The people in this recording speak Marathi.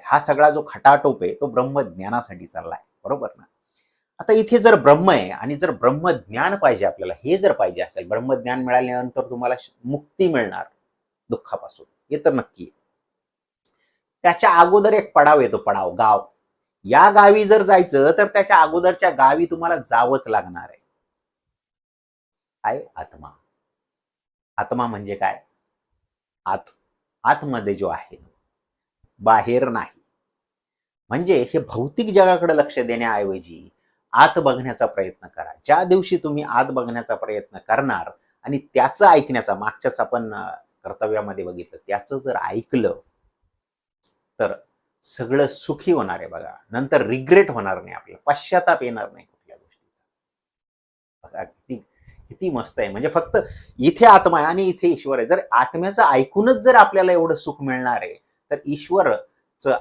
हा सगळा जो खटाटोप आहे तो ब्रह्मज्ञानासाठी चाललाय, बरोबर ना? आता इथे जर ब्रह्म आहे आणि जर ब्रह्मज्ञान पाहिजे आपल्याला, हे जर पाहिजे असेल, ब्रह्मज्ञान मिळाल्यानंतर तुम्हाला मुक्ती मिळणार दुःखापासून, हे तर नक्की आहे. त्याच्या अगोदर एक पडाव येतो, पडाव, गाव. या गावी जर जायचं तर त्याच्या अगोदरच्या गावी तुम्हाला जावंच लागणार आहे. काय? आत्मा. आत्मा म्हणजे काय? आत, आतमध्ये जो आहे, बाहेर नाही. म्हणजे हे भौतिक जगाकडे लक्ष देण्याऐवजी आत बघण्याचा प्रयत्न करा. ज्या दिवशी तुम्ही आत बघण्याचा प्रयत्न करणार आणि त्याचं ऐकण्याचा, मागच्याच आपण कर्तव्यामध्ये बघितलं, त्याचं जर ऐकलं तर सगळं सुखी होणार आहे बघा. नंतर रिग्रेट होणार नाही, आपल्याला पश्चाताप येणार नाही कुठल्या गोष्टीचा. बघा किती किती मस्त आहे. म्हणजे फक्त इथे आत्मा आहे आणि इथे ईश्वर आहे. जर आत्म्याचं ऐकूनच जर आपल्याला एवढं सुख मिळणार आहे, तर ईश्वरचं